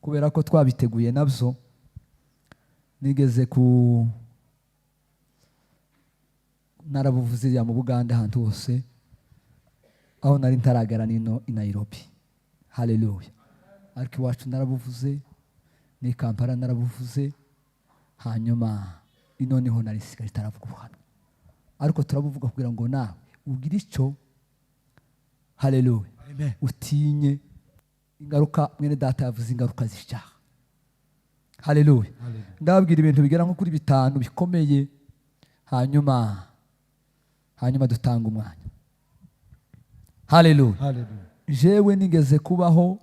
kubera ko twabiteguye nabyo nigeze narabuvuze mu Buganda ahantu hose aho nari ntaragera nino i Nairobi. Haleluya. Ariko iwacu narabuvuze, ni Kampala narabuvuze, hanyuma ino niho nari sigaye taravuga ubuhamya. Ariko turabuvuga kugira ngo nawe ugire icyo, haleluya, utinye ingaruka. Mwene data yavuze ingaruka z'icyaha. Haleluya. Ndababwira ibintu bigera nko kuri 5 bikomeye, hanyuma dutanga umwanya. Haleluya. Jewe nigeze kubaho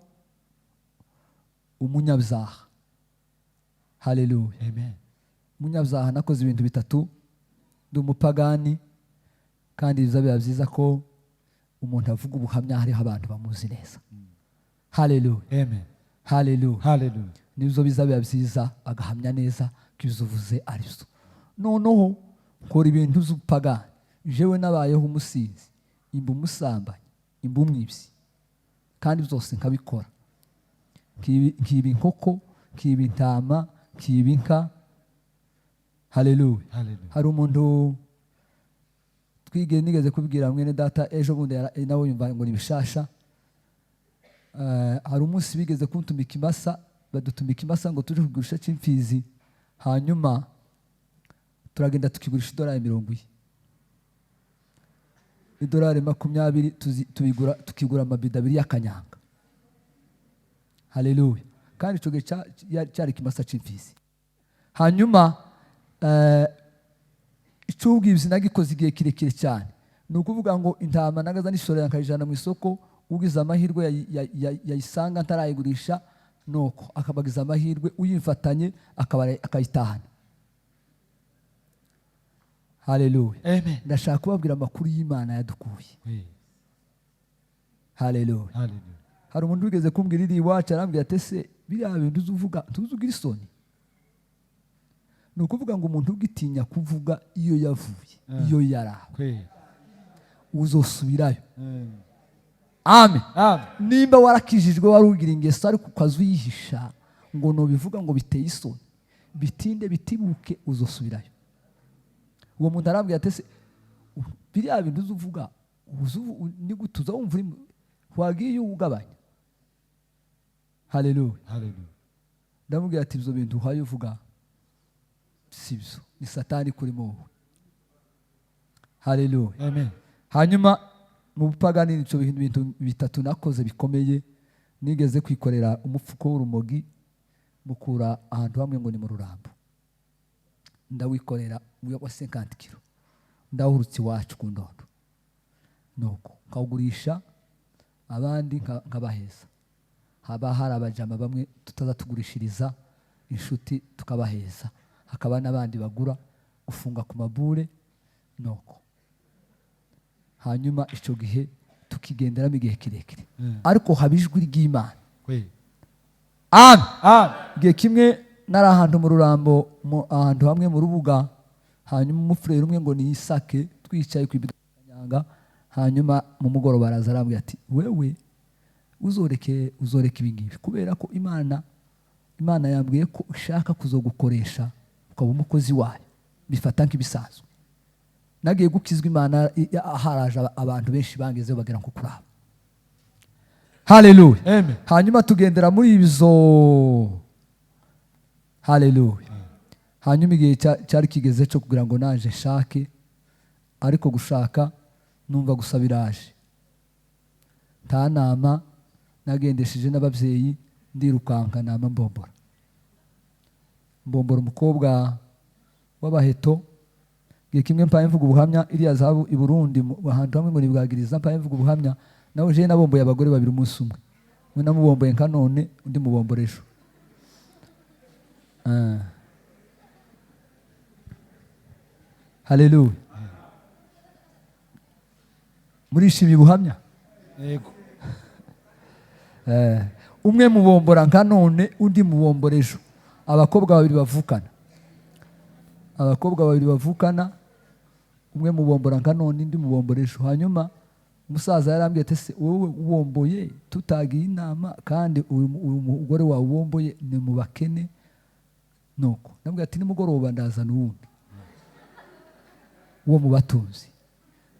umunyabyaha. Haleluya. Umunyabyaha nakoze ibintu 3. Ndi umupagani, kandi biba byiza ko umuntu avuga ubuhamya hariho abantu bamuzi neza. Haleluya. Haleluya. Nibyo bizaba byiza agahamya neza ko ibyo uvuze ari byo. Noneho kora ibintu z'upagani. Jewe nabayeho umusinzi, imba umusambanyi, imba umwibyi, kandi byose nkabikora. Kiba inkoko, kiba intama, kiba inka. Haleluya. Hari umuntu nigeze kubwira mwene data ejo bundi nawe yumva ngo nibishasha. Hari umunsi bigeze kuntumika imasa, badutumika imasa ngo tuje kugurisha cy'imfizi, hanyuma turagenda tukigurisha $20. $20 tukigura amabida 2 y'akanyanga. Haleluya. Kandi cyo cyari kimasa cy'imfizi. Hanyuma icubwibzi nagikoze igihe kirekire cyane. Ni ukuvuga ngo intama nagaza nishorera nkayijana mu isoko, ugize amahirwe yayisanga ntarayigurisha, nuko akabagiza amahirwe uyimfatanye akayitahana. Haleluya. Ndashaka kubabwira amakuru y'Imana yadukuye. Haleluya. Hari umuntu wigeze kumbwira iri iwacu, arambwira ati ese biriya bintu uzuvuga tuzugira isoni? Ni ukuvuga ngo umuntu ugitinya kuvuga iyo yavuye, iyo yarawe, uzosubirayo. Amen. Nimba warakijijwe warugira ingeso ariko ukazuyihisha ngo nobivuga ngo biteye isoni, bitinde bitibuke, uzosubirayo. Uwo muntu arambwira ati ese biriya bintu uzuvuga ni gutuza wumva wagiye ugabanya. Haleluya. Ndamubwira ati ibyo bintu uhaye uvuga sibyo, ni Satani kurimo wowe. Haleluya. Hanyuma mu bupagani nico bintu 3 nakoze bikomeye. Nigeze kwikorera umupfuko w'urumogi mukura ahantu hamwe ngo ni mu Rurambo. Ndawikorera wa 50 kilo, ndahurutse iwacu ku Ndondo, nuko kawugurisha abandi nkabaheza. Haba hari abajama bamwe tutaza tugurishiriza inshuti tukabaheza, hakaba n'abandi bagura gufunga ku mabure, nuko hanyuma icyo gihe tukigenderamo igihe kirekire. Ariko habijwi ry'Imana. Igihe kimwe nari ahantu mu Rurambo, ahantu hamwe mu Rubuga, hanyuma umufurere umwe ngo ni Isake, twicaye ku ibidanyanga, hanyuma mu mugoroba araza arambwira ati wewe uzoreke ibingibi, kubera ko Imana yambwiye ko ushaka kuzogukoresha ukaba umukozi wayo, bifata nk'ibisanzwe. Nagiye gukizwa Imana haraje abantu benshi bangezeho bagera nko kuraba. Haleluya. Hanyuma tugendera muri ibizo. Haleluya. Hanyuma igihe cyari kigeze cyo kugira ngo naje nshake, ariko gushaka numva gusabiraje. Nta nama nagendesheje n'ababyeyi, ndirukanka nama mbombora umukobwa w'abaheto. Igihe kimwe mpaye mvuga ubuhamya iriya zahabu i Burundi ahantu hamwe ngo nibwagiriza, mpaye mvuga ubuhamya nawe je nabomboye abagore 2 umunsi umwe. Mwe namubomboye nka none, undi mubombora ejo. Haleluya. Murishimye ubuhamya? Yego. Umwe mubombora nka none, undi mubombora ejo. Abakobwa 2 bavukana, umwe mubombora nka none, undi mubombora ejo. Hanyuma umusaza yarambwiye ati se wowe ubomboye tutagiye inama kandi uyu mugore wawe ubomboye ni mu bakene nuko nambwiye ati nimugoroba ndazana uwundi uwo mu batunzi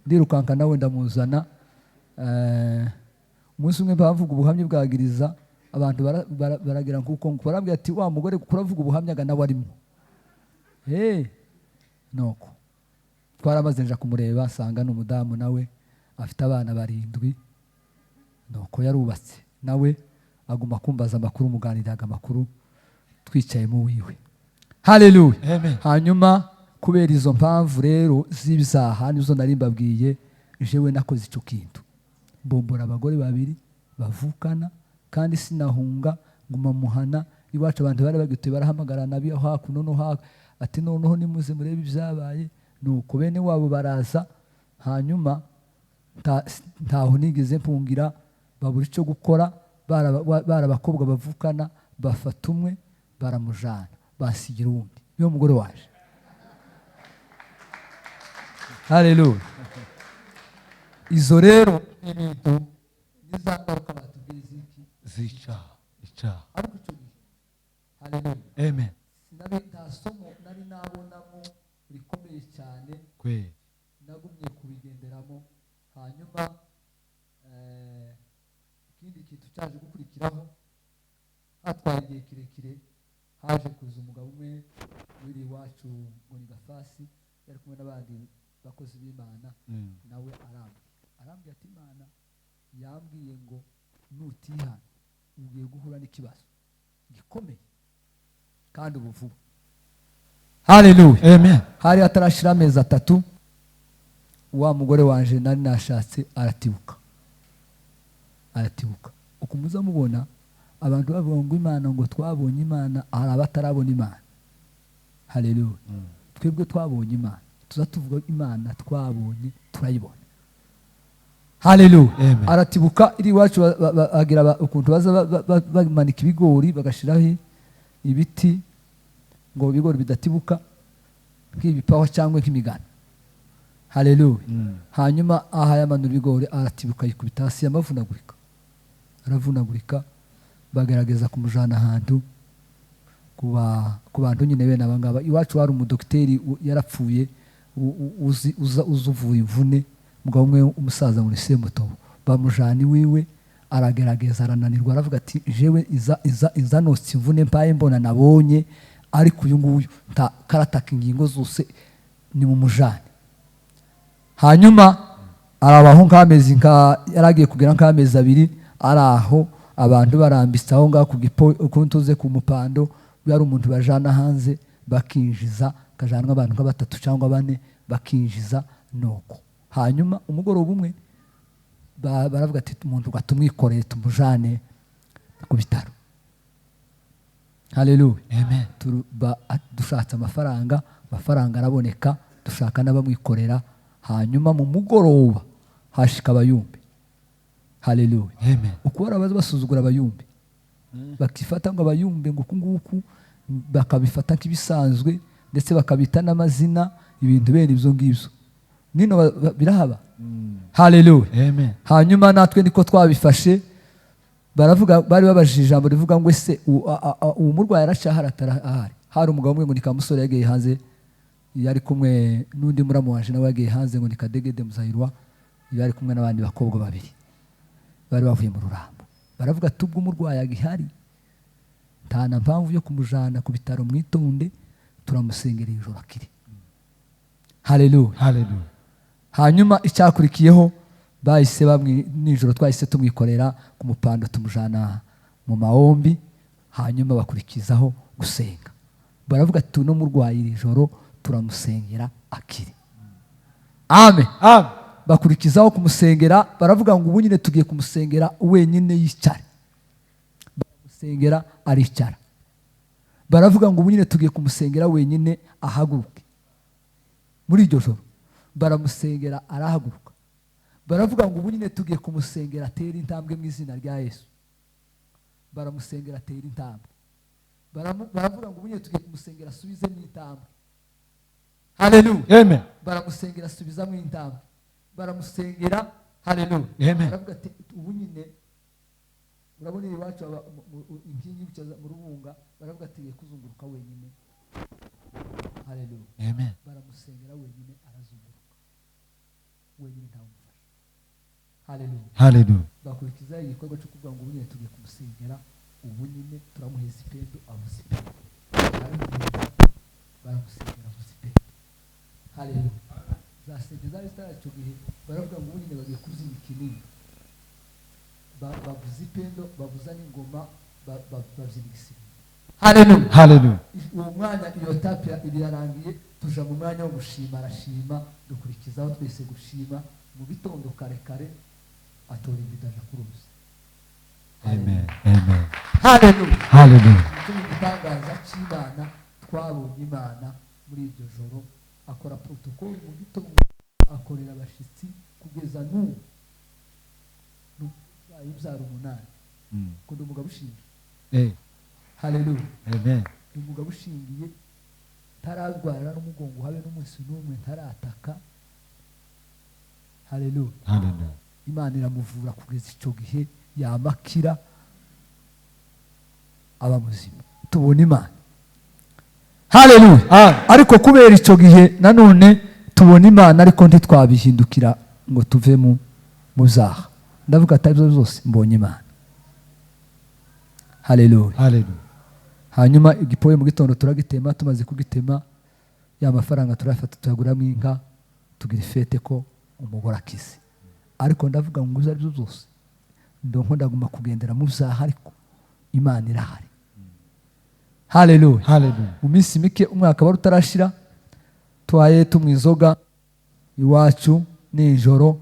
ndirukanka nawe ndamuzana. Umunsi umwe bavuga ubuhamya bwagiriza abantu baragira kuko barambwiye ati wa mugore kuravuga ubuhamya ga nawe arimo nuko twaramaze nja kumureba nsanga n'umudamu nawe afite abana 7 nuko yarubatse nawe aguma kumbaza amakuru muganiraga amakuru twicaye mu wiwe. Haleluya. Amen. Hanyuma kubera izo mpamvu rero z'ibyaha nizo nari mbabwiye jewe nakoze icyo kintu mbombora abagore 2 bavukana kandi sinahunga nguma muhana iwacu abantu bari bagite barahamagarana biyo hakuno no haka ati noneho nimuze murebe ibyabaye nuko bene wabo baraza hanyuma ntaho nigeze mpungira babura icyo gukora barabakobwa bavukana bafata umwe baramujana basigira uwundi niyo mugore waje. Haleluya. Izo rero ibintu nizagaruka batubwiza iki zica ariko cyo gihe. Haleluya. Amen. Sinabe ntasomo nari nabonamo rikomeye cyane kwe nagumye kubigenderamo. Hanyuma ikindi kintu cyaje gukurikiraho hatwaye igihe kirekire haje kuza umugabo umwe wiri iwacu ngo ni Gafasi yari kumwe n'abandi bakozi b'Imana nawe arambwira ati Imana yambwiye ngo nutihana ugiye guhura n'ikibazo gikomeye kandi ubu vuba. Haleluya. Amen. Hari atarashira amezi 3 wa mugore wanje nari nashatse aratibuka ukumuza mubona abantu bavuga ngo Imana ngo twabonye Imana hari abatarabona Imana. Haleluya. Twebwe twabonye Imana tuzatuvuga Imana twabonye turayibona. Haleluya. Aratibuka iri wacu agira ukuntu baza bamanika ibigori bagashiraho ibiti ngo ibigori bidatibuka nk'ibipawa cyangwa nk'imigano. Haleluya. Hanyuma aha yamanura ibigori aratibuka yikubita hasi aravunagurika bagerageza kumujana ahantu ku bantu nyine bene abangaba. Iwacu hari umudokiteri yarapfuye uzuvuye imvune mugabo umwe umusaza muri Semutobo bamujana iwiwe aragerageza arananirwa aravuga ati jewe iza notsi imvune mpaye mbona nabonye ariko uyu nguyu karataka ingingo zose ni mu mujane. Hanyuma arabaho nk'amezi yaragiye kugira nk'amezi 2 araho abantu barambitse aho ngaho kuntuze ku mupando yari umuntu bajana hanze bakinjiza kajanwa abantu nka 3 cyangwa 4 bakinjiza nuko. Hanyuma umugoroba umwe baravuga ati umuntu gatumwikoreye tumujane ku bitaro. Haleluya. Amen. Dushatse amafaranga araboneka dushaka n'abamwikorera. Hanyuma mu mugoroba hashika abayumbi. Haleluya. Amen. Ukubara baza basuzugura abayumbi bakifata ngo abayumbi ngo kunguku bakabifata nk'ibisanzwe ndetse bakabita n'amazina ibintu bene ibyo ngibyo nino birahaba. Haleluya. Amen. Hanyuma natwe niko twabifashe baravuga bari babajije ijambo rivuga ngo ese uwo murwayi arashahara atarahari. Hari umugabo umwe ngo nikamusore yagiye hanze yari kumwe n'undi muramu wanje nawe yagiye hanze ngo nikadegede Muzahirwa yari kumwe n'abandi bakobwa 2 bari bavuye mu Rurambo. Baravuga tubwo umurwayi agihari nta na mpamvu yo kumujana ku bitaro mwitonde turamusengereye ijoro akiri. Haleluya. Haleluya. Hanyuma icyakurikiyeho bahise nijoro twahise tumwikorera ku mupando tumujana mu mahombi. Hanyuma bakurikizaho gusenga baravuga ati no murwayi ijoro turamusengera akiri. Amen. Amen. Bakurikizaho kumusengera baravuga ngo ubu nyine tugiye kumusengera wenyine yicare. Bamusengera aricara. Baravuga ngo ubu nyine tugiye kumusengera wenyine ahaguruke. Muri iryo joro baramusengera arahaguruka. Baravuga ngo ubu nyine tugiye kumusengera atera intambwe mu izina rya Yesu. Baramusengera atera intambwe. Baravuga ngo ubu nyine tugiye kumusengera asubize mu intambwe. Haleluya. Amen. Baramusengera asubiza mu intambwe. Baramusengera haleluya Amen. aravuga ati ubu nyine murabona iwacu inkingi mu rubunga baravuga ati kuzunguruka wenyine haleluya Amen. baramusengera wenyine arazunguruka wenyine ntawumufasha haleluya Hallelujah. bakurikiza igikorwa cyo kuvuga ngo ubu nyine tugiye kumusengera ubu nyine turamuheza ipedo avuza ipedo baramusengera avuza ipedo haleluya zasenge zari zitaracu gihe baravuga ngo ubu nyine bagiye kuzinga ikinini bavuza ipendo bavuza n'ingoma babyina igisirikare haleluya Hallelujah. uwo mwanya iyo tapi irarangiye tuja mu mwanya wo gushima arashima dukurikizaho twese gushima mu gitondo kare kare atora imbidaje ku ruzi Amen. Amen. haleluya Hallelujah. icyo ni igitangaza cy'Imana twabonye Imana muri iryo joro akora protokoli mu gitondo akorera abashyitsi kugeza n'ubu ibyaro 8 ko ndi umugabo ushingiye haleluya Amen. umugabo ushingiye ntararwara n'umugongo habe n'umunsi n'umwe ntarataka haleluya Hallelujah. Imana iramuvura kugeza icyo gihe yamakira aba muzima tubona Imana haleluya ariko kubera icyo gihe nanone tubona Imana ariko ntitwabihindukira ngo tuve mu zaha ndavuga atari byo zose mbonye Imana haleluya Hallelujah. hanyuma igipoye mu gitondo turagitema tumaze kugitema ya mafaranga turafata tuyaguramo inka tugira ifete ko umugore akize ariko ndavuga ngo uzi aribyo zose ndonko ndaguma kugendera mu zaha ariko Imana irahari haleluya Hallelujah. mu minsi mike umwaka wari utarashira twaye tumwizoga iwacu nijoro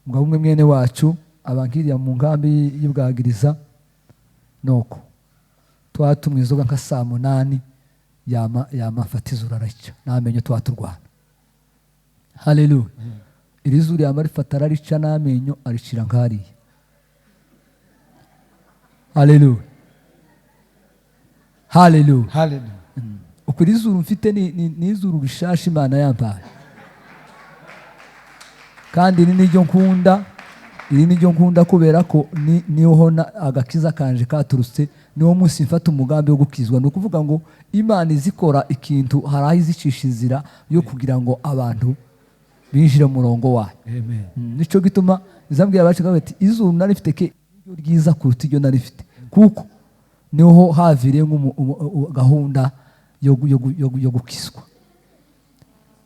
umugabo umwe mwene wacu abankiriya mu nkambi y'ibwagiriza nuko twatumwe inzoga nka 8 yamafata izuru araca n'amenyo twaturwana haleluya iri zuru yamarifata ararica n'amenyo aricira nkariya haleluya haleluya Hallelujah. uko iri zuru mfite ni izuru rishasha Imana yampaye kandi iri niryo nkunda kubera ko niho agakiza kanje katurutse niwo munsi mfata umugambi wo gukizwa ni ukuvuga ngo Imana izikora ikintu hari aho izicisha inzira yo kugira ngo abantu binjire mu murongo wayo Amen. nicyo gituma izambwira abacu bati izuru narifite ke iryo ryiza kuruta iryo narifite kuko niho haviriye gahunda yo gukizwa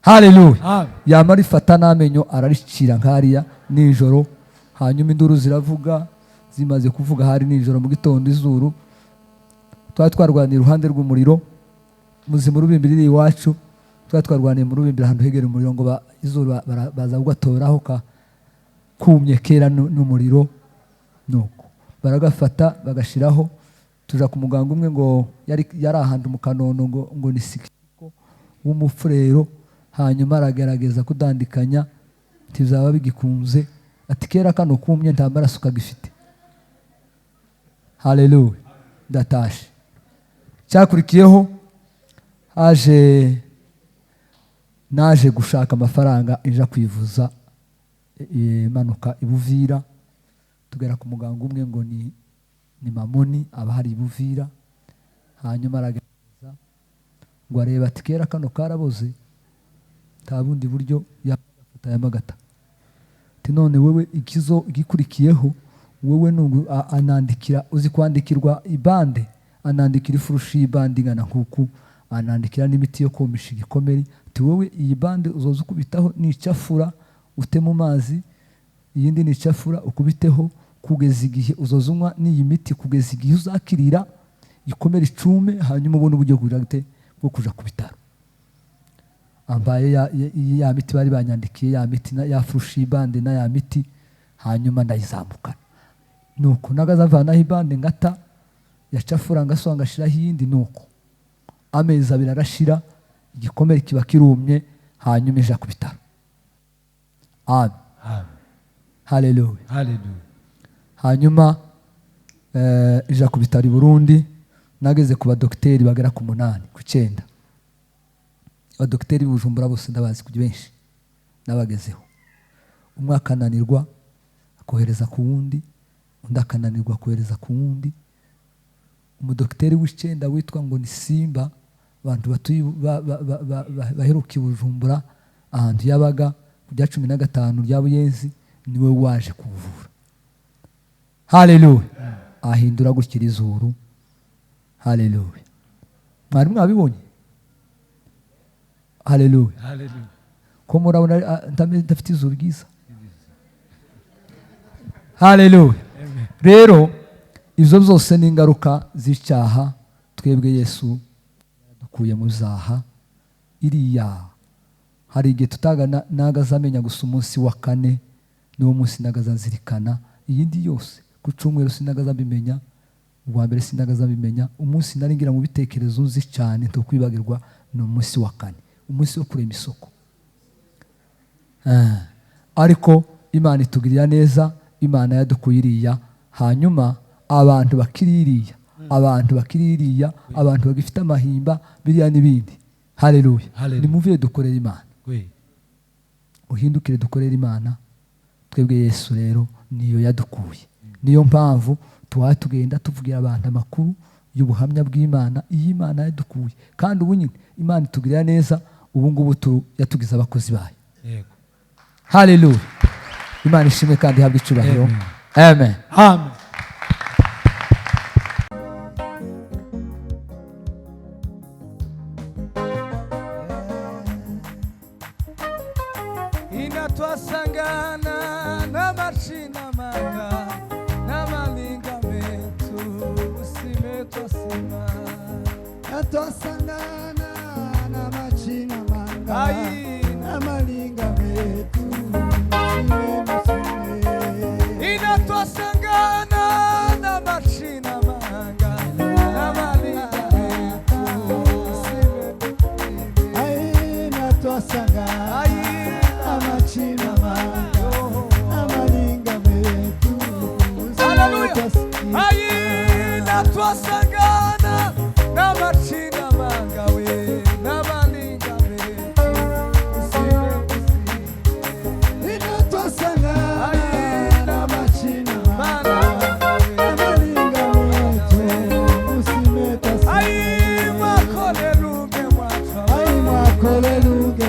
haleluya yamara ifata n'amenyo araricira nkariya nijoro hanyuma induru ziravuga zimaze kuvuga hari nijoro mu gitondo izuru twarwaniye iruhande rw'umuriro muzima urubimbi riri iwacu twarwaniye mu rubimbi ahantu hegera umuriro ngo izuru baza kugatoraho kumye kera n'umuriro nuko baragafata bagashiraho tuja ku muganga umwe ngo yari ahantu mu Kanono ngo ni sikiko w'umufurero hanyuma aragerageza kudandikanya tizaba bigikunze ati kera kano kumye nta maraso kagifite haleluya ndatashe cyakurikiyeho naje gushaka amafaranga inja kwivuza imanuka ibuvira tugera ku muganga umwe ngo ni Mamoni aba hari ibuvira hanyuma aragerageza ngo areba ati kera kano karaboze nta bundi buryo yafata yamagata ati none wewe igikurikiyeho wewe anandikira uzi kwandikirwa ibande anandikira ifurushi y'ibande ingana nkuku anandikira n'imiti yo komisha igikomeri ati wowe iyi bande uzoza ukubitaho nicafura ute mu mazi iyindi nicafura ukubiteho kugeza igihe uzoza unywa n'iyi miti kugeza igihe uzakirira igikomere icume hanyuma ubone uburyo bwo kuja ku bitaro ambaye ya miti bari banyandikiye ya miti ya furushi y'ibande na ya miti hanyuma ndayizamukana nuko nagazavanaho ibande ngata yacafura ngasonga ngashiraho iyindi nuko amezi 2 arashira igikomere kiba kirumye hanyuma ija ku bitaro amen haleluya hanyuma ija ku bitaro i Burundi nageze ku badokiteri bagera ku 8 ku 9 abadokiteri b'Ubujumbura bose ndabazi kujya benshi nabagezeho umwe akananirwa akohereza ku wundi, undi akananirwa kohereza ku wundi. Umudokiteri w'Icyenda witwa ngo ni Simba, abantu batuye baheruka i Bujumbura ahantu yabaga ku rya 15 rya Buyenzi, niwe waje kuvura. Haleluya. Ahindura gukira izuru. Haleluya. Mwari mwabibonye? Haleluya. Haleluya. Ko murabona ndafite izuru ryiza. Haleluya. Rero izo zose ni ingaruka z'icyaha. Twebwe Yesu yadukuye mu zaha. Iriya hari igihe tutaga nagazamenya gusa umunsi wa kane niwo munsi nagazanzirikana. Iyindi yose ku cyumweru sinagazambimenya, uwa mbere sinagazambimenya. Umunsi nari ngira mu bitekerezo nzi cyane nto kwibagirwa ni umunsi wa kane, umunsi wo kurema isoko. Ariko Imana itugirira neza, Imana yadukuye iriya. Hanyuma abantu bakiririya, abantu bakiririya, abantu bagifite amahimba biriya n'ibindi. Haleluya. Nimuvire dukorera Imana, uhindukire dukorera Imana. Twebwe Yesu rero niyo yadukuye. Niyo mpamvu tugenda tuvugira abantu amakuru y'ubuhamya bw'Imana. Iyi Imana yadukuye kandi ubu nyine Imana itugirira neza. Ubu ngubu yatugize abakozi bayo. Yego. Haleluya. Imana ishimwe kandi ihabwe icyubahiro. Amen. Amen. Inatwasangana na machina manga na malinga metu usime twasima. Inatwasangana na machina manga na malinga metu usime. Inatwasangana na machina manga na malinga metu usime. Inatwasangana amachina manga amalinga metu. Haleluya. Inatwasangana na machina manga we na malinga metu usime. Inatwasangana na machina manga amalinga metu usime. Makoleluge mwatwa. Makoleluge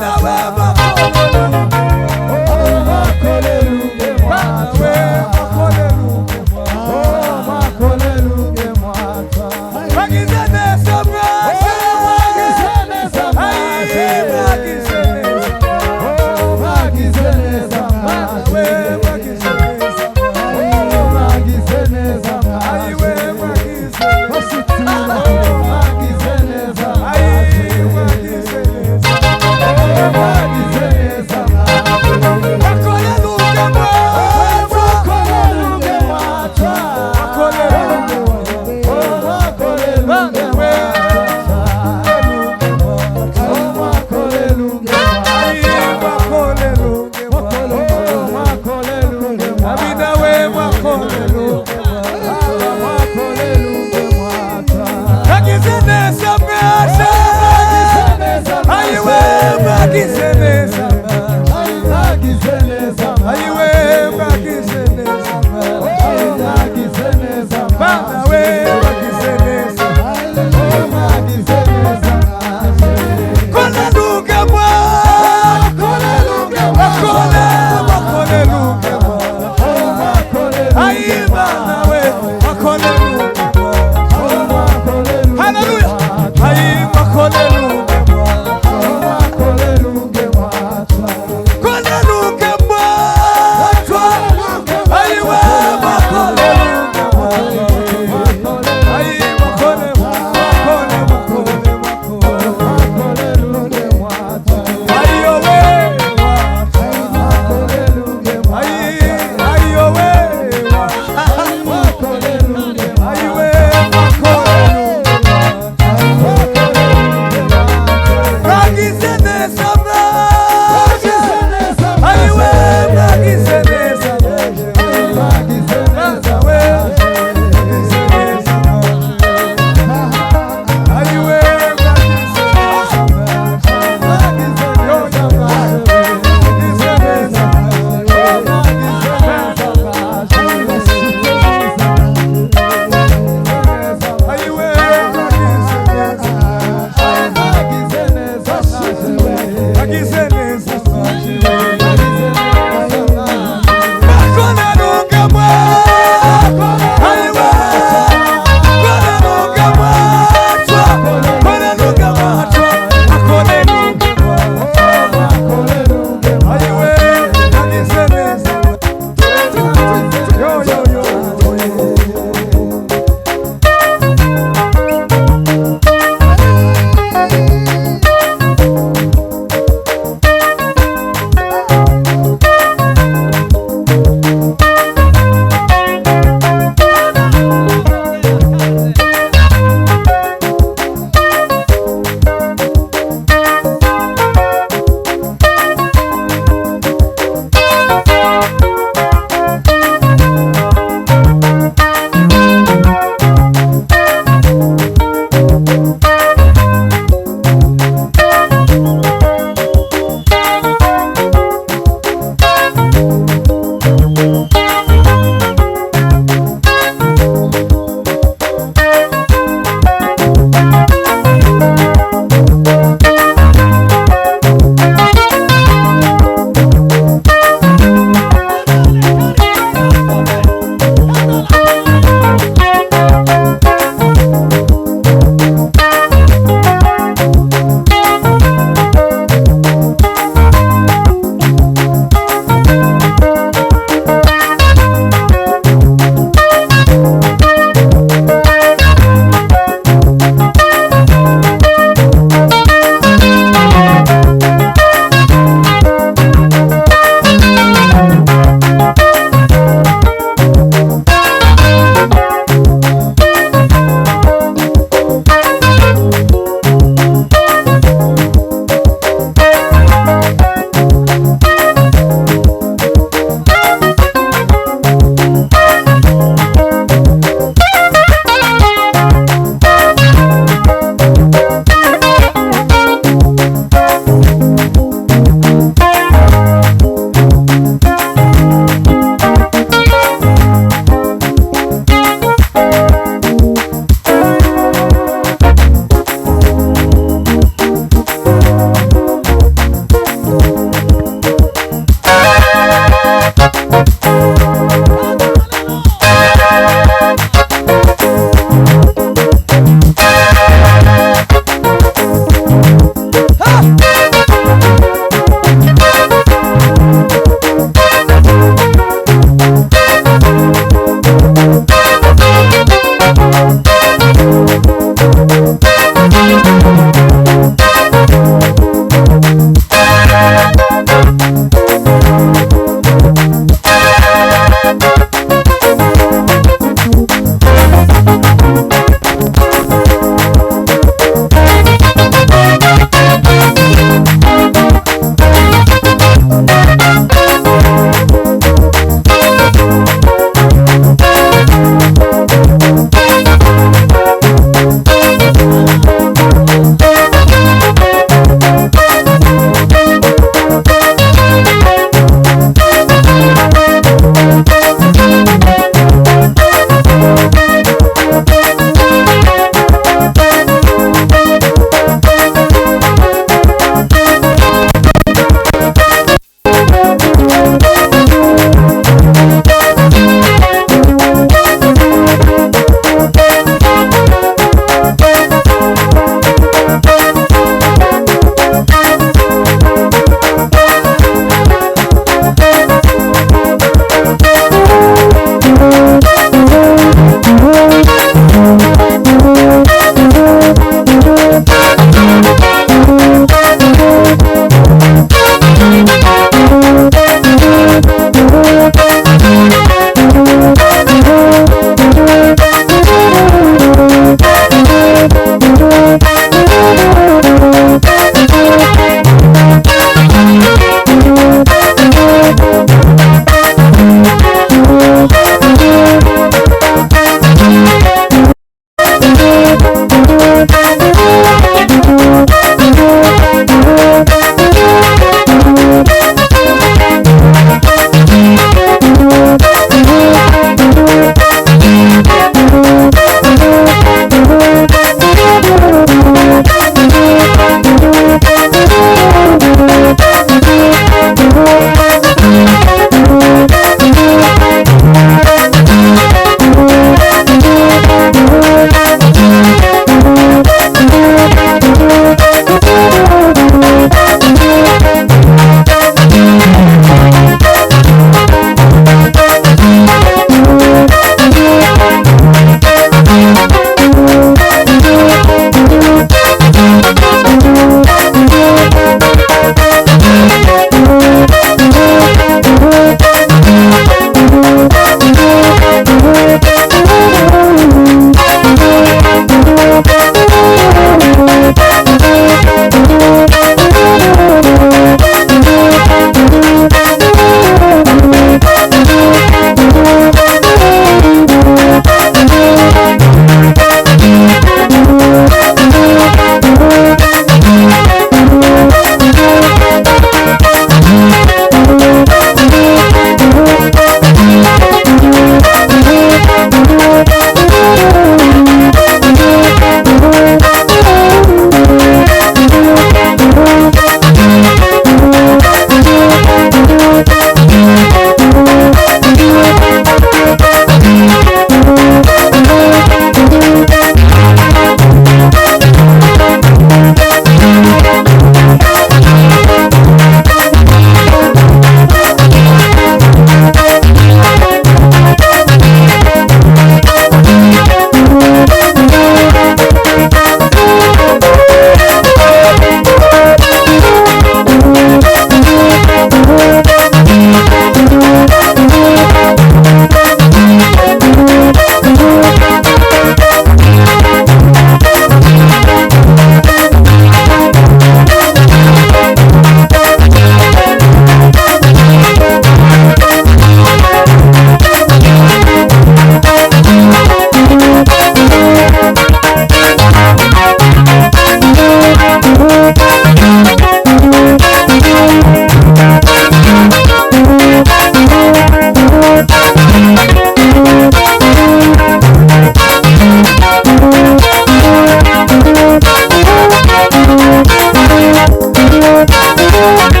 Amen.